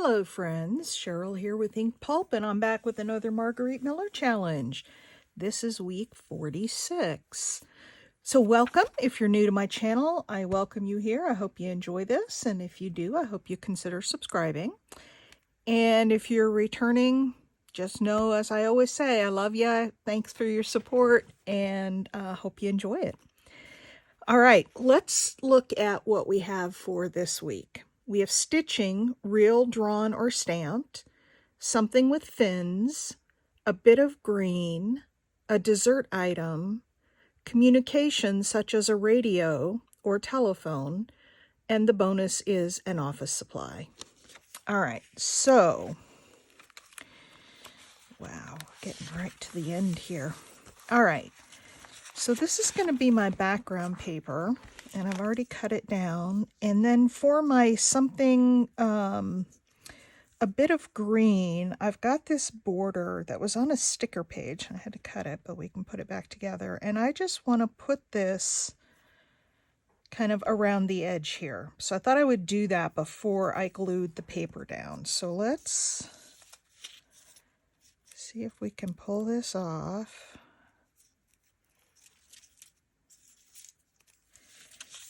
Hello friends, Cheryl here with Ink Pulp, and I'm back with another Margarete Miller challenge. This is week 46. So welcome. If you're new to my channel, I welcome you here. I hope you enjoy this, and if you do, I hope you consider subscribing. And if you're returning, just know, as I always say, I love you. Thanks for your support, and hope you enjoy it. All right, let's look at what we have for this week. We have stitching, real, drawn, or stamped, something with fins, a bit of green, a dessert item, communication such as a radio or telephone, and the bonus is an office supply. All right, so, wow, getting right to the end here. All right, so this is going to be my background paper, and I've already cut it down. And then for my something, a bit of green, I've got this border that was on a sticker page. I had to cut it, but we can put it back together. And I just want to put this kind of around the edge here. So I thought I would do that before I glued the paper down. So let's see if we can pull this off.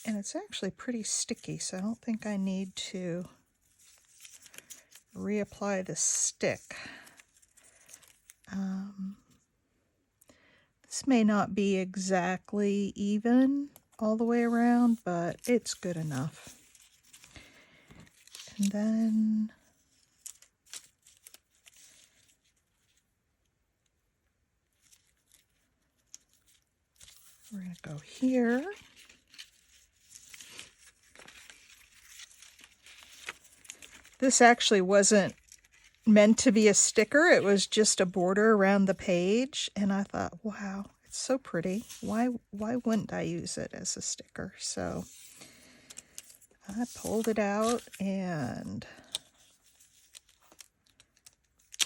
And it's actually pretty sticky, so I don't think I need to reapply the stick. This may not be exactly even all the way around, but it's good enough. And then we're going to go here. This actually wasn't meant to be a sticker. It was just a border around the page. And I thought, wow, it's so pretty. Why wouldn't I use it as a sticker? So I pulled it out, and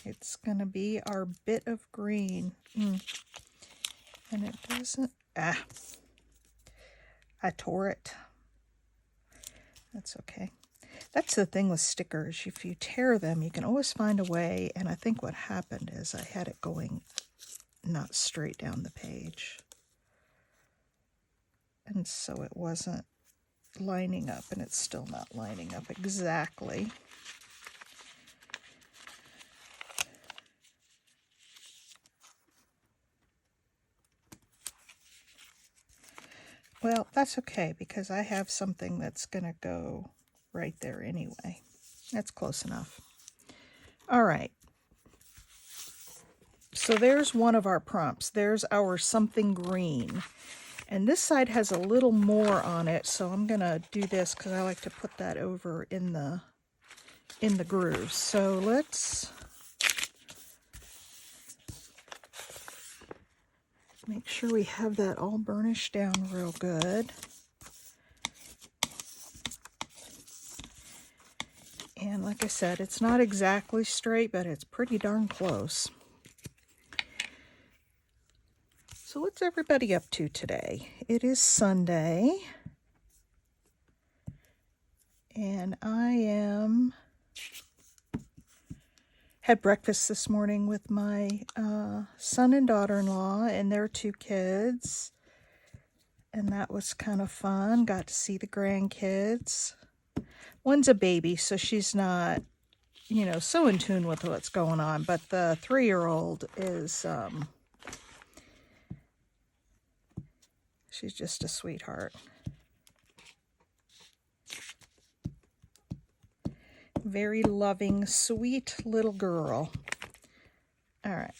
it's going to be our bit of green. And it doesn't, I tore it. That's okay. That's the thing with stickers. If you tear them, you can always find a way. And I think what happened is I had it going not straight down the page. And so it wasn't lining up, and it's still not lining up exactly. Well, that's okay, because I have something that's going to go right there anyway. That's close enough. All right. So there's one of our prompts. There's our something green. And this side has a little more on it, so I'm going to do this because I like to put that over in the grooves. So let's make sure we have that all burnished down real good. And like I said, it's not exactly straight, but it's pretty darn close. So what's everybody up to today? It is Sunday. And I had breakfast this morning with my son and daughter-in-law and their 2 kids. And that was kind of fun. Got to see the grandkids. One's a baby, so she's not, you know, so in tune with what's going on. But the 3-year-old is, she's just a sweetheart. Very loving, sweet little girl. All right,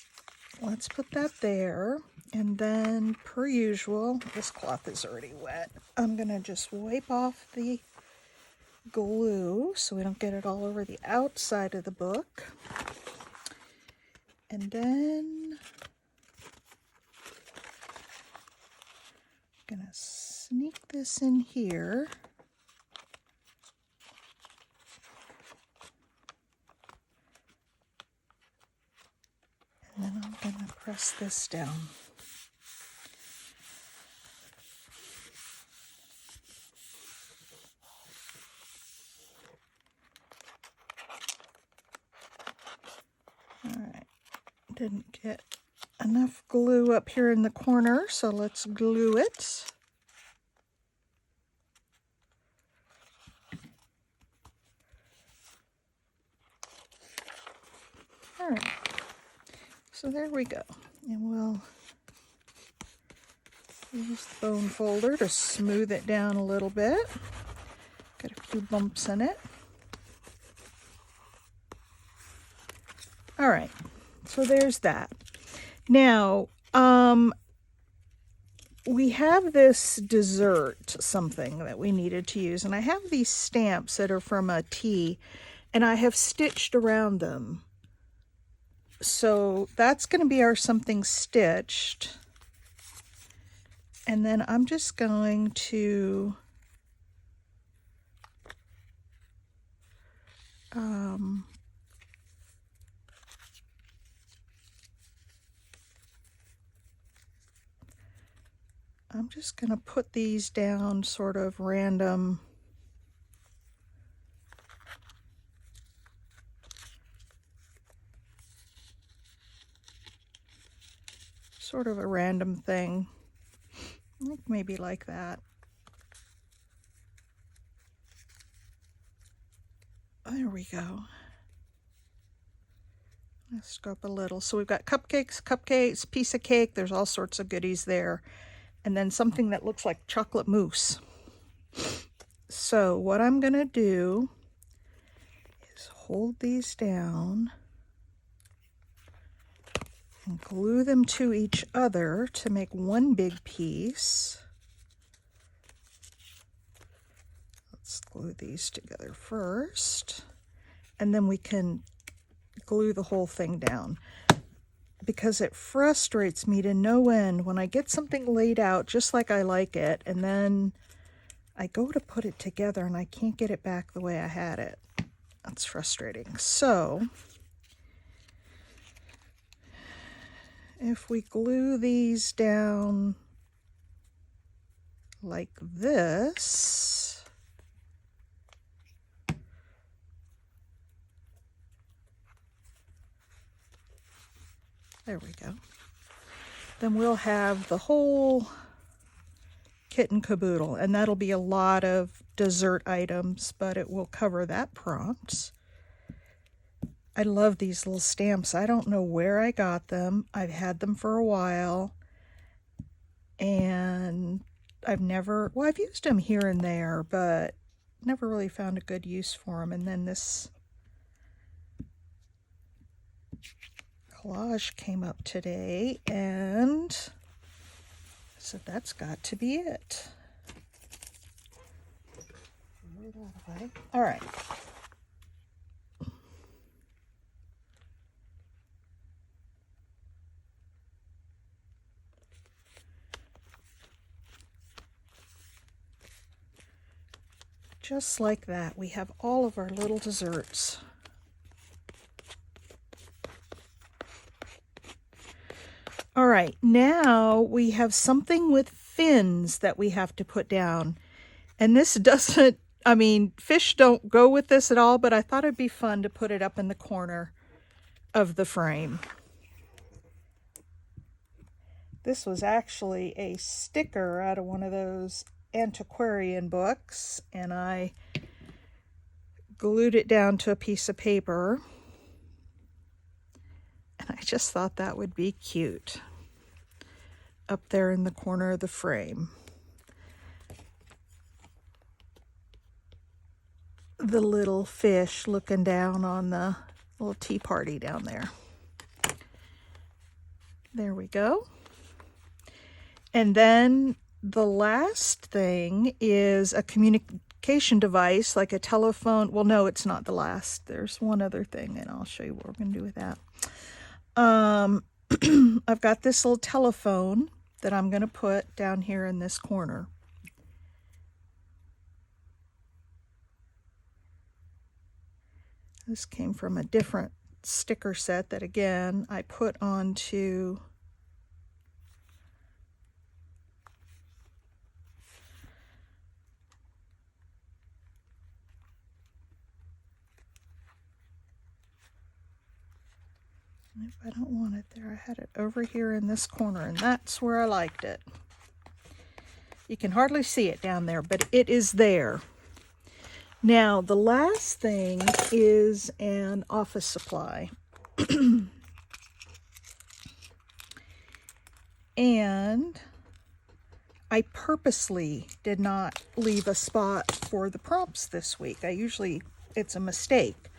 let's put that there. And then, per usual, this cloth is already wet. I'm going to just wipe off the glue so we don't get it all over the outside of the book. And then I'm going to sneak this in here. And then I'm going to press this down. Didn't get enough glue up here in the corner, so let's glue it. All right, so there we go. And we'll use the bone folder to smooth it down a little bit. Got a few bumps in it. All right, so there's that. Now, we have this dessert something that we needed to use, and I have these stamps that are from a tea, and I have stitched around them. So that's going to be our something stitched. And then I'm just going to I'm just going to put these down sort of random. Sort of a random thing. Maybe like that. There we go. Let's go up a little. So we've got cupcakes, piece of cake. There's all sorts of goodies there. And then something that looks like chocolate mousse. So what I'm going to do is hold these down and glue them to each other to make one big piece. Let's glue these together first, and then we can glue the whole thing down, because it frustrates me to no end when I get something laid out just like I like it, and then I go to put it together and I can't get it back the way I had it. That's frustrating. So if we glue these down like this, there we go, then we'll have the whole kit and caboodle, and that'll be a lot of dessert items, but it will cover that prompt. I love these little stamps. I don't know where I got them. I've had them for a while, and I've used them here and there, but never really found a good use for them. And then this collage came up today, and so that's got to be it. All right. Just like that, we have all of our little desserts. All right, now we have something with fins that we have to put down. And this doesn't, I mean, fish don't go with this at all, but I thought it'd be fun to put it up in the corner of the frame. This was actually a sticker out of one of those antiquarian books, and I glued it down to a piece of paper, and I just thought that would be cute up there in the corner of the frame. The little fish looking down on the little tea party down there. There we go. And then the last thing is a communication device, like a telephone. Well, no, it's not the last. There's one other thing, and I'll show you what we're going to do with that. I've got this little telephone that I'm going to put down here in this corner. This came from a different sticker set that, again, I put onto If I don't want it there, I had it over here in this corner, and that's where I liked it. You can hardly see it down there, but it is there. Now, the last thing is an office supply. And I purposely did not leave a spot for the prompts this week. It's a mistake.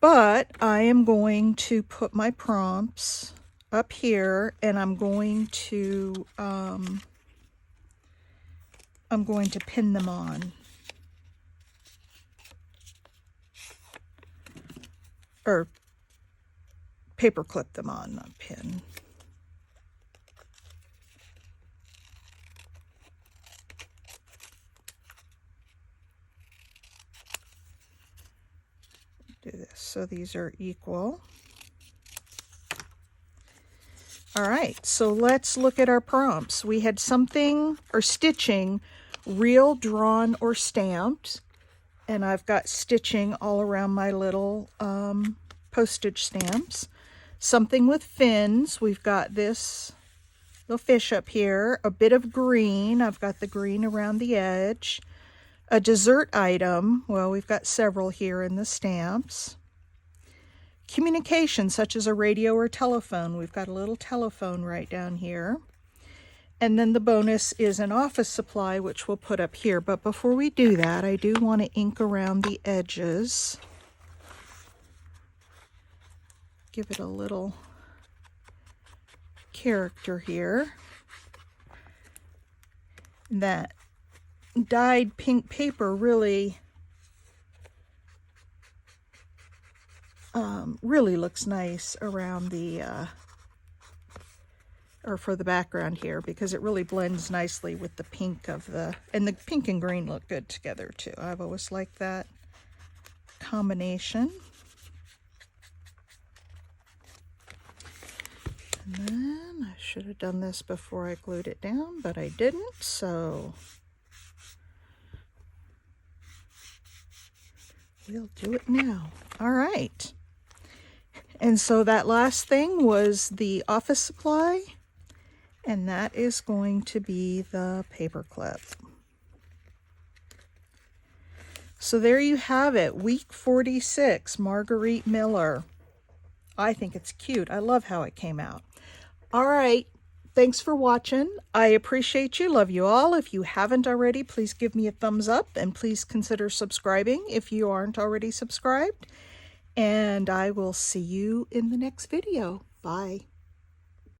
But I am going to put my prompts up here, and I'm going to pin them on. Or paper clip them on, not pin. Do this so these are equal. All right, so let's look at our prompts. We had something, or stitching, real, drawn, or stamped. And I've got stitching all around my little postage stamps. Something with fins. We've got this little fish up here. A bit of green. I've got the green around the edge. A dessert item. Well, we've got several here in the stamps. Communication, such as a radio or telephone. We've got a little telephone right down here. And then the bonus is an office supply, which we'll put up here. But before we do that, I do want to ink around the edges. Give it a little character here. That dyed pink paper really looks nice around the or for the background here, because it really blends nicely with the pink of and the pink and green look good together too. I've always liked that combination. And then I should have done this before I glued it down, but I didn't, so we'll do it now. All right. And so that last thing was the office supply, and that is going to be the paper clip. So there you have it, week 46, Margarete Miller. I think it's cute. I love how it came out. All right, thanks for watching. I appreciate you, love you all. If you haven't already, please give me a thumbs up, and please consider subscribing if you aren't already subscribed. And I will see you in the next video. Bye.